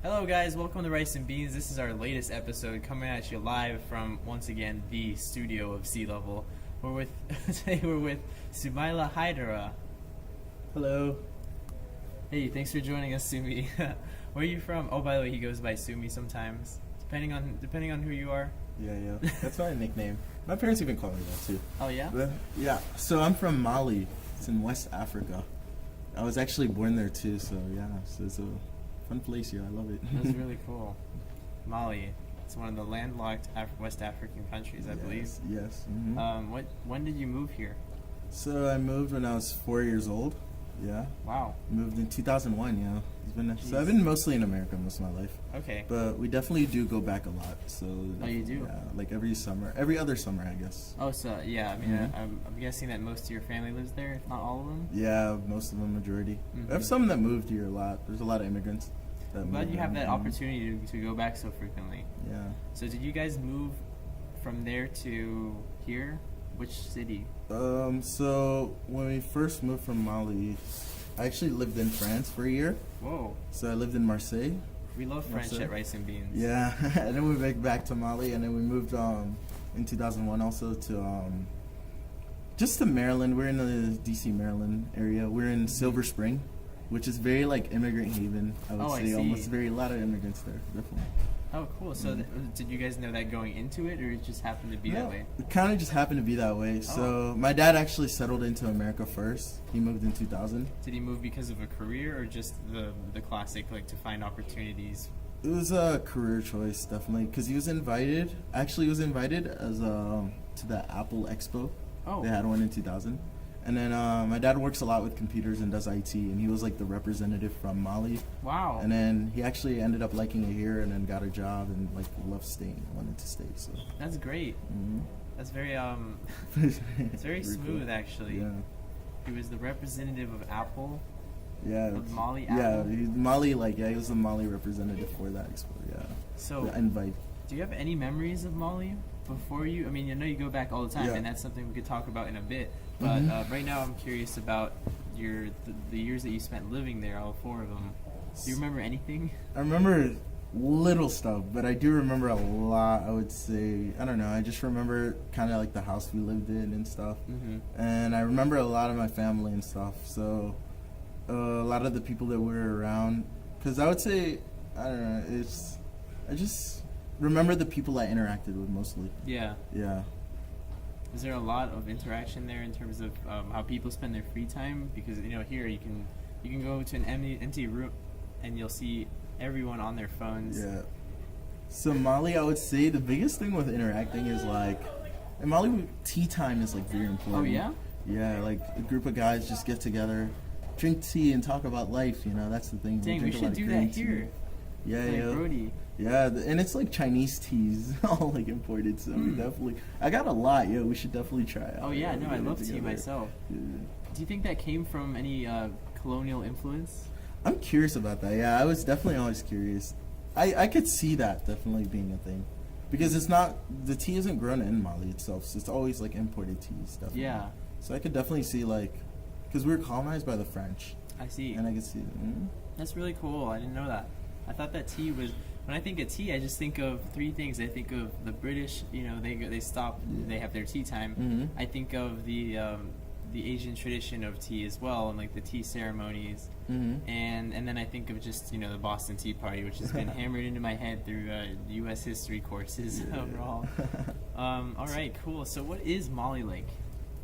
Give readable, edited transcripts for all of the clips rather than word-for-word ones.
Hello guys, welcome to Rice and Beans. This is our latest episode coming at you live from, once again, the studio of Sea Level. Today we're with Sumaila Haidara. Hello. Hey, thanks for joining us, Sumi. Where are you from? Oh, by the way, he goes by Sumi sometimes, depending on who you are. Yeah. That's my nickname. My parents even call me that too. Oh yeah? Yeah. So I'm from Mali. It's in West Africa. I was actually born there too, so yeah. So it's a fun place here. I love it. That's really cool. Mali. It's one of the landlocked West African countries, I believe. Yes. Mm-hmm. When did you move here? So I moved when I was 4 years old. Yeah. Wow. Moved in 2001. Yeah. So I've been mostly in America most of my life. Okay. But we definitely do go back a lot. So. Oh, you do? Yeah. Like every other summer, I guess. Oh, so yeah. I mean, I'm guessing that most of your family lives there, if not all of them. Yeah, most of them, majority. I have some that moved here a lot. There's a lot of immigrants. I'm glad you have that opportunity to go back so frequently. Yeah. So did you guys move from there to here? Which city? So when we first moved from Mali, I actually lived in France for a year. Whoa. So I lived in Marseille. We love French at Rice and Beans. Yeah. And then we went back to Mali, and then we moved in 2001 also to just to Maryland. We're in the DC, Maryland area. We're in Silver Spring, which is very like immigrant haven. I would say almost a lot of immigrants there, definitely. Oh, cool. So did you guys know that going into it, or it just happened to be that way? It kind of just happened to be that way. So my dad actually settled into America first. He moved in 2000. Did he move because of a career, or just the classic, like, to find opportunities? It was a career choice, definitely, because he was invited. Actually, he was invited as to the Apple Expo. Oh. They had one in 2000. And then my dad works a lot with computers and does IT, and he was like the representative from Mali. Wow. And then he actually ended up liking it here, and then got a job and like loved staying, wanted to stay. So that's great. Mm-hmm. That's very it's very smooth, cool. Actually. Yeah. He was the representative of Apple. Yeah. Of Mali Apple. Yeah, Mali he was the Mali representative for that expo. Yeah. So the invite. Do you have any memories of Mali before you? I mean, I know you go back all the time, and that's something we could talk about in a bit. But right now, I'm curious about the years that you spent living there, all 4 of them. Do you remember anything? I remember little stuff, but I do remember a lot. I would say, I don't know. I just remember kind of like the house we lived in and stuff, and I remember a lot of my family and stuff. So a lot of the people that were around, because I would say, I don't know. I just remember the people I interacted with mostly. Yeah. Yeah. Is there a lot of interaction there in terms of how people spend their free time? Because here you can go to an empty room and you'll see everyone on their phones. Yeah. So Mali, I would say the biggest thing with interacting is like, in Mali, tea time is like very important. Oh yeah. Yeah, like a group of guys just get together, drink tea, and talk about life. That's the thing. Dang, we should do that here. Yeah, like Brody. Yeah, and it's like Chinese teas, all like imported. So we definitely, I got a lot. Yeah, we should definitely try it. Oh yeah, no, I love tea myself. Yeah. Do you think that came from any colonial influence? I'm curious about that. Yeah, I was definitely always curious. I could see that definitely being a thing, because the tea isn't grown in Mali itself. So it's always like imported teas. Definitely. Yeah. So I could definitely see because we were colonized by the French. I see. And I could see. That's really cool. I didn't know that. I thought that tea was. When I think of tea, I just think of 3 things. I think of the British. They stop. They have their tea time. I think of the Asian tradition of tea as well, and like the tea ceremonies. And then I think of just the Boston Tea Party, which has been hammered into my head through U.S. history courses overall. All right, cool. So what is Mali like?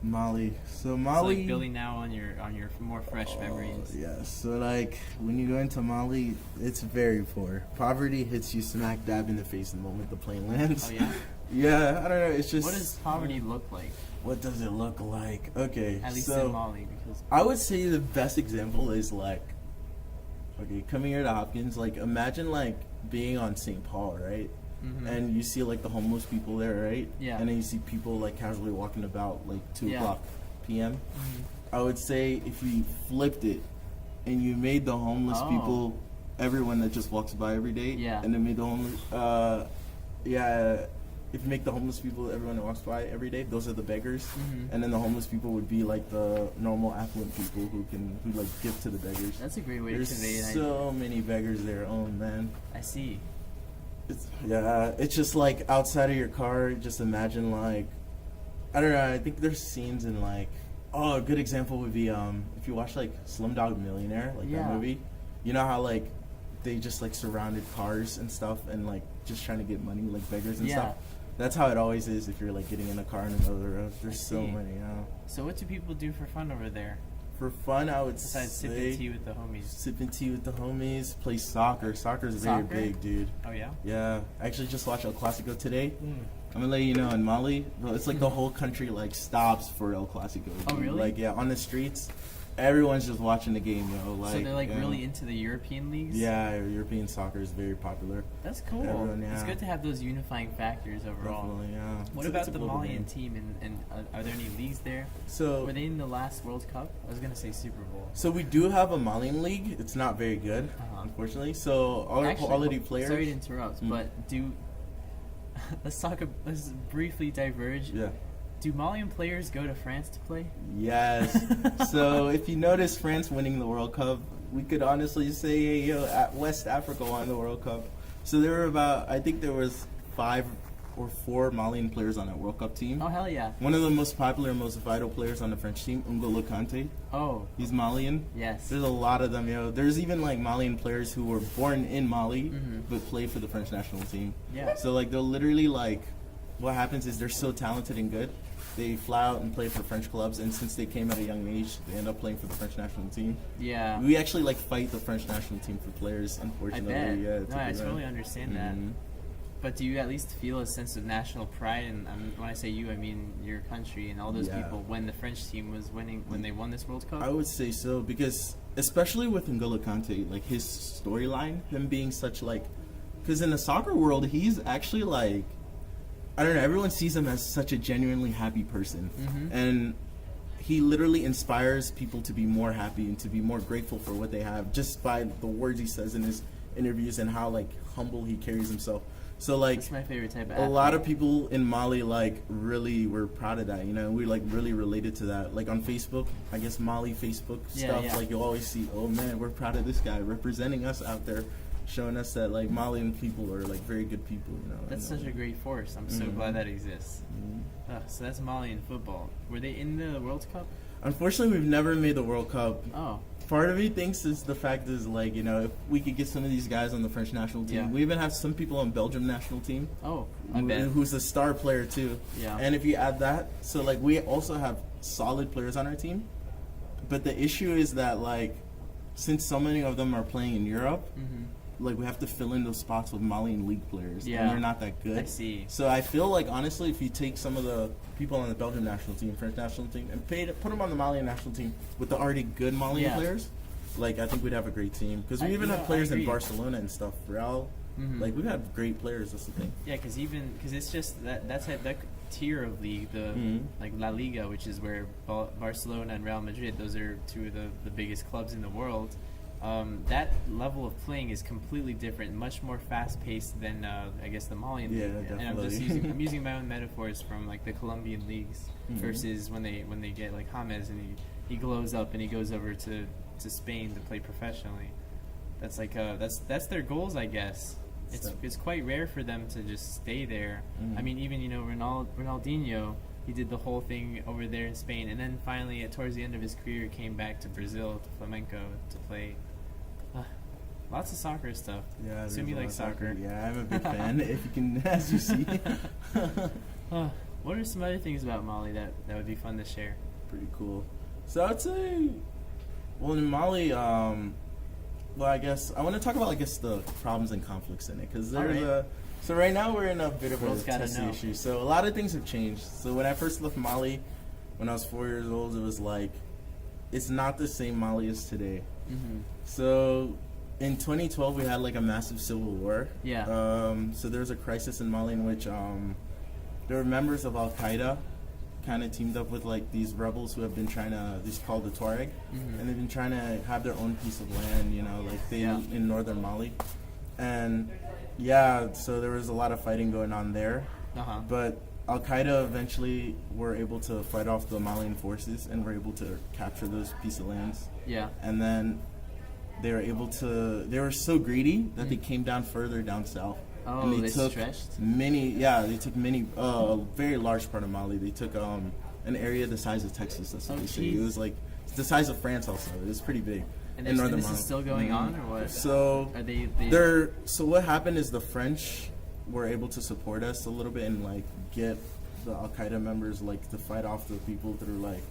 Mali. So Mali. It's like building now on your more fresh memories. Yeah. So like when you go into Mali, it's very poor. Poverty hits you smack dab in the face the moment the plane lands. Oh yeah. Yeah. I don't know. It's just. What does poverty look like? What does it look like? Okay. At least in Mali, because I would say the best example is coming here to Hopkins. Like imagine being on St. Paul, right? And you see the homeless people there, right? Yeah. And then you see people casually walking about 2 o'clock p.m. I would say if you flipped it and you made the homeless people everyone that just walks by every day, and then made the homeless if you make the homeless people, everyone that walks by every day, those are the beggars, Mm-hmm. and then the homeless people would be like the normal affluent people who like give to the beggars. That's a great way There's to convey it. so many beggars there. Oh man. I see. It's just like outside of your car. Just imagine like, I don't know. I think there's scenes in like, oh, a good example would be if you watch like Slumdog Millionaire, like that movie. You know how like they just like surrounded cars and stuff and like just trying to get money, like beggars and stuff. That's how it always is if you're like getting in a car in the middle of the road. There's so many. So what do people do for fun over there? For fun, I would Besides say sipping tea with the homies. Sipping tea with the homies, play soccer. Soccer's very big, dude. Oh yeah? Yeah. I actually just watched El Clasico today. I'm gonna let you know, in Mali, bro, it's like the whole country like stops for El Clasico. Oh really? Like on the streets, everyone's just watching the game, Like, so they're like really into the European leagues? Yeah, European soccer is very popular. That's cool. It's good to have those unifying factors overall. Definitely, yeah. What about the Malian team, and are there any leagues there? So were they in the last World Cup? I was gonna say Super Bowl. So we do have a Malian league. It's not very good, unfortunately. So all our quality players. Sorry to interrupt, but let's briefly diverge. Yeah. Do Malian players go to France to play? Yes. So if you notice France winning the World Cup, we could honestly say, hey, West Africa won the World Cup. So there were I think there was 5 or 4 Malian players on that World Cup team. Oh, hell yeah. One of the most popular, most vital players on the French team, N'Golo Kante. Oh. He's Malian. Yes. There's a lot of them, There's even like Malian players who were born in Mali, but play for the French national team. Yeah. So like they'll literally like, what happens is they're so talented and good, they fly out and play for French clubs, and since they came at a young age, they end up playing for the French national team. Yeah. We actually like fight the French national team for players, unfortunately. I bet. Yeah, no, I totally understand that. But do you at least feel a sense of national pride? And when I say you, I mean your country and all those people when the French team was winning, when they won this World Cup? I would say so, because especially with N'Golo Kante, like his storyline, him being such like, because in the soccer world, he's actually like, I don't know, everyone sees him as such a genuinely happy person. And he literally inspires people to be more happy and to be more grateful for what they have just by the words he says in his interviews and how like humble he carries himself. So like, that's my favorite type of athlete. A lot of people in Mali like really were proud of that, we like really related to that. Like on Facebook, I guess Mali Facebook stuff, like you'll always see, oh man, we're proud of this guy representing us out there, showing us that like Malian people are like very good people, That's such a great force. I'm so glad that exists. So that's Malian football. Were they in the World Cup? Unfortunately, we've never made the World Cup. Oh. Part of me thinks is the fact is like, if we could get some of these guys on the French national team. We even have some people on Belgium national team. Oh, I bet. Who's a star player too. Yeah. And if you add that, so like we also have solid players on our team. But the issue is that like, since so many of them are playing in Europe, like we have to fill in those spots with Malian league players, and they're not that good. I see. So I feel like honestly, if you take some of the people on the Belgian national team, French national team, and put them on the Malian national team with the already good Malian players, like I think we'd have a great team. Because we even have players in Barcelona and stuff. Real, like we've had great players. That's the thing. Yeah, because it's just that tier of league, like La Liga, which is where Barcelona and Real Madrid, those are two of the biggest clubs in the world. That level of playing is completely different, much more fast-paced than I guess the Malian league. Definitely. And I'm using my own metaphors from like the Colombian leagues versus when they get like James and he glows up and he goes over to Spain to play professionally. That's like that's their goals, I guess. It's quite rare for them to just stay there. I mean, even Ronaldinho, he did the whole thing over there in Spain, and then finally towards the end of his career came back to Brazil, to Flamengo, to play. Lots of soccer stuff. Yeah, assume you like soccer. Yeah, I'm a big fan. If you can, as you see. What are some other things about Mali that would be fun to share? Pretty cool. So I'd say, well, in Mali, I guess I want to talk about the problems and conflicts in it, because there's so right now we're in a bit of a testing issue. So a lot of things have changed. So when I first left Mali, when I was 4 years old, it was like, it's not the same Mali as today. So in 2012, we had like a massive civil war. Yeah. So there was a crisis in Mali in which there were members of Al Qaeda kind of teamed up with like these rebels who have been trying to, these called the Tuareg, and they've been trying to have their own piece of land, in northern Mali. And yeah, so there was a lot of fighting going on there. But Al Qaeda eventually were able to fight off the Malian forces and were able to capture those piece of lands. Yeah. And then they were able to. They were so greedy that they came down further down south. Oh, and they took stretched? many. Yeah, they took many. A very large part of Mali. They took an area the size of Texas. That's what they say. It was like the size of France. Also, it was pretty big. And in northern this Mali. is still going on, or what? So are they So what happened is the French were able to support us a little bit and like get the Al Qaeda members like to fight off the people through like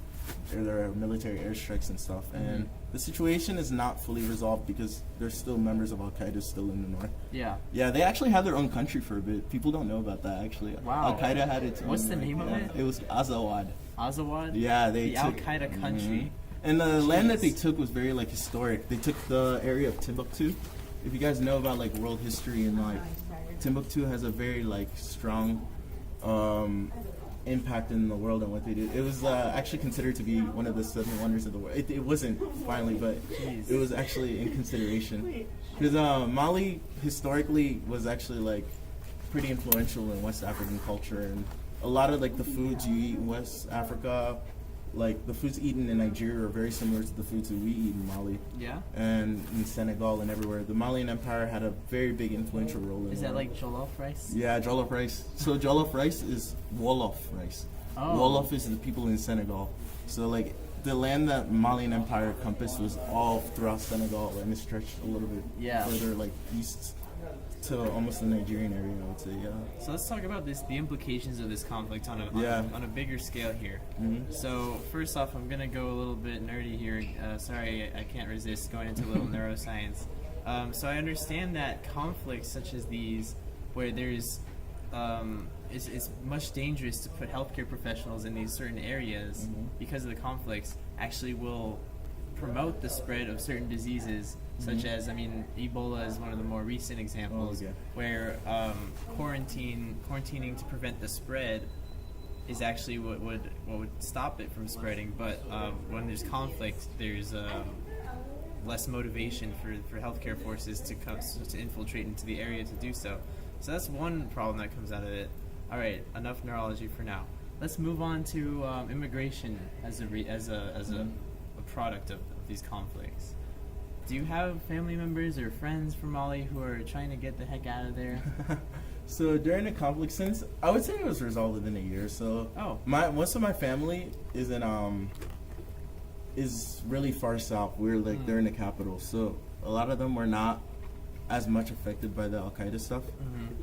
their military airstrikes and stuff. And the situation is not fully resolved because there's still members of Al Qaeda still in the north. Yeah. Yeah, they actually had their own country for a bit. People don't know about that actually. Wow. Al Qaeda had its own. What's the name of it? It was Azawad. Azawad? Yeah, the Al Qaeda country. And the land that they took was very like historic. They took the area of Timbuktu. If you guys know about like world history and like Timbuktu has a very like strong impact in the world and what they did. It was actually considered to be one of the 7 wonders of the world. It wasn't finally, but it was actually in consideration because Mali historically was actually like pretty influential in West African culture, and a lot of like the foods you eat in West Africa, like the foods eaten in Nigeria, are very similar to the foods that we eat in Mali. Yeah. And in Senegal and everywhere. The Malian Empire had a very big influential role in. Is that like jollof rice? Yeah, jollof rice. So jollof rice is Wolof rice. Oh. Wolof is the people in Senegal. So like the land that Malian Empire encompassed was all throughout Senegal, and it stretched a little bit further like east to almost the Nigerian area, I would say. Yeah. So let's talk about the implications of this conflict on a bigger scale here. So first off, I'm gonna go a little bit nerdy here. Sorry, I can't resist going into a little neuroscience. So I understand that conflicts such as these, where there's it's much dangerous to put healthcare professionals in these certain areas because of the conflicts, actually will promote the spread of certain diseases, such as, Ebola is one of the more recent examples, where quarantining to prevent the spread is actually what would stop it from spreading. But when there's conflict, there's less motivation for healthcare forces to infiltrate into the area to do so. So that's one problem that comes out of it. All right, enough neurology for now. Let's move on to immigration as a product of these conflicts. Do you have family members or friends from Mali who are trying to get the heck out of there? So during the conflict, since I would say it was resolved within a year. So most of my family is is really far south. We're like they're in the capital, so a lot of them were not as much affected by the Al Qaeda stuff.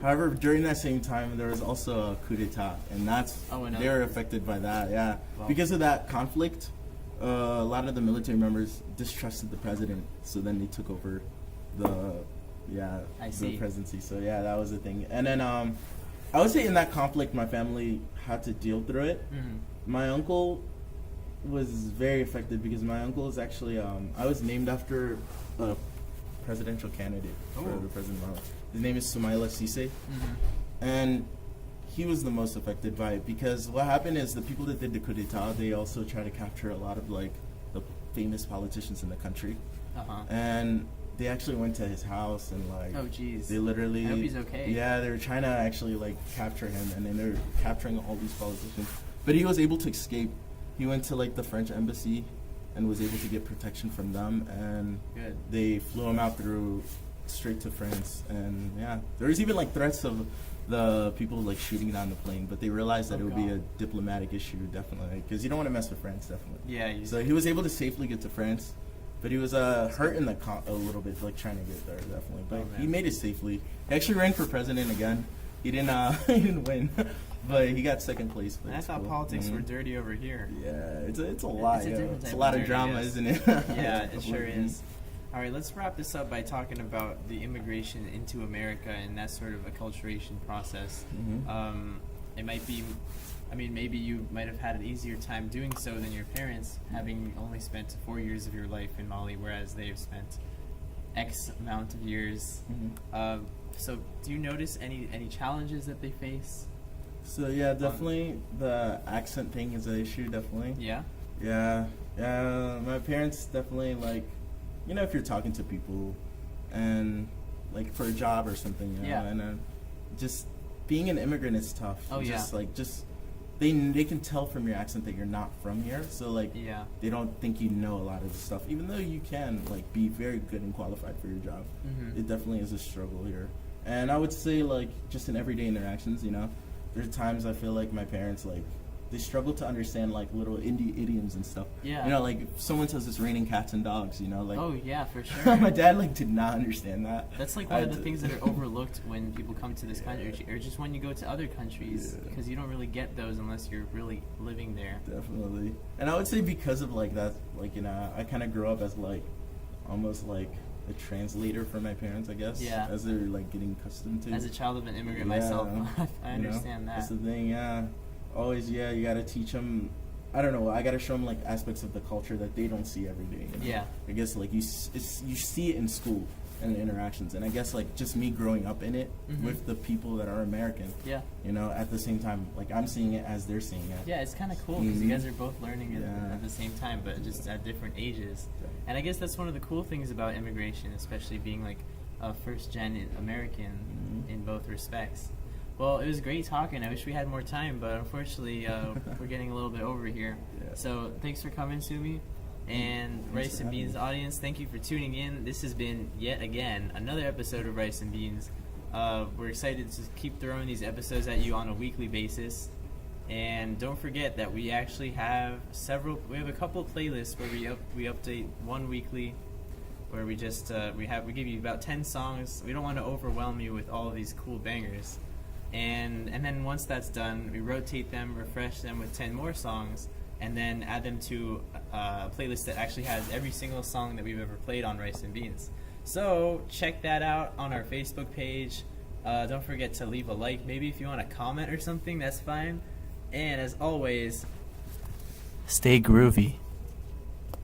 However, during that same time, there was also a coup d'état, and they were affected by that. Yeah, because of that conflict, a lot of the military members distrusted the president, so then they took over the presidency. So yeah, that was the thing. And then I would say in that conflict, my family had to deal through it. My uncle was very affected because my uncle is actually I was named after a presidential candidate for the president of Mali. His name is Soumaïla Cissé, and he was the most affected by it because what happened is the people that did the coup d'état, they also tried to capture a lot of like the famous politicians in the country, and they actually went to his house and like they literally I hope he's okay. Yeah, they were trying to actually like capture him, and then they were capturing all these politicians, but he was able to escape. He went to like the French embassy and was able to get protection from them, and they flew him out straight to France. And yeah, there was even like threats of the people like shooting down the plane, but they realized that it would be a diplomatic issue, definitely, because you don't want to mess with France, definitely. Yeah. So he was able to safely get to France, but he was hurt in the a little bit, like trying to get there, definitely. But he made it safely. He actually ran for president again. He didn't he didn't win, but he got second place. I thought politics were dirty over here. Yeah, it's a lot. It's a lot of dirty, drama, isn't it? Yeah, it sure is. All right, let's wrap this up by talking about the immigration into America and that sort of acculturation process. It might be, maybe you might have had an easier time doing so than your parents, having only spent 4 years of your life in Mali, whereas they've spent X amount of years. So do you notice any challenges that they face? So yeah, definitely the accent thing is an issue, definitely. Yeah? Yeah. My parents definitely like, if you're talking to people and like for a job or something, and just being an immigrant is tough. Oh, yeah. Just they can tell from your accent that you're not from here, so like Yeah. they don't think you know a lot of the stuff, even though you can like be very good and qualified for your job. It definitely is a struggle here, and I would say like just in everyday interactions, you know, there's times I feel like my parents like they struggle to understand like little indie idioms and stuff. Yeah. You know, like if someone says it's raining cats and dogs, you know, like Oh yeah, for sure. my dad like did not understand that. That's like one of the things that are overlooked when people come to this country, or just when you go to other countries, Yeah. because you don't really get those unless you're really living there. Definitely. And I would say because of like that, like, you know, I kind of grew up as like almost like a translator for my parents, I guess. Yeah. As they're like getting accustomed to. As a child of an immigrant Yeah. myself, I You know, understand That's that. the thing, yeah. Always, yeah, you gotta teach them. I don't know. I gotta show them like aspects of the culture that they don't see every day. You know? Yeah. I guess like you see it in school and the interactions, and I guess like just me growing up in it with the people that are American. Yeah. You know, at the same time, like I'm seeing it as they're seeing it. Yeah, it's kind of cool because you guys are both learning it Yeah. at the same time, but just at different ages. And I guess that's one of the cool things about immigration, especially being like a first-gen American in both respects. Well, it was great talking. I wish we had more time, but unfortunately, we're getting a little bit over here. Yeah. So thanks for coming, Sumi. And Thanks Rice for and having Beans me. audience, thank you for tuning in. This has been, yet again, another episode of Rice and Beans. We're excited to keep throwing these episodes at you on a weekly basis. And don't forget that we actually have we have a couple playlists where we update one weekly, where we just we give you about 10 songs. We don't want to overwhelm you with all of these cool bangers. And then once that's done, we rotate them, refresh them with 10 more songs, and then add them to a playlist that actually has every single song that we've ever played on Rice and Beans. So check that out on our Facebook page. Don't forget to leave a like. Maybe if you want to comment or something, that's fine. And as always, stay groovy.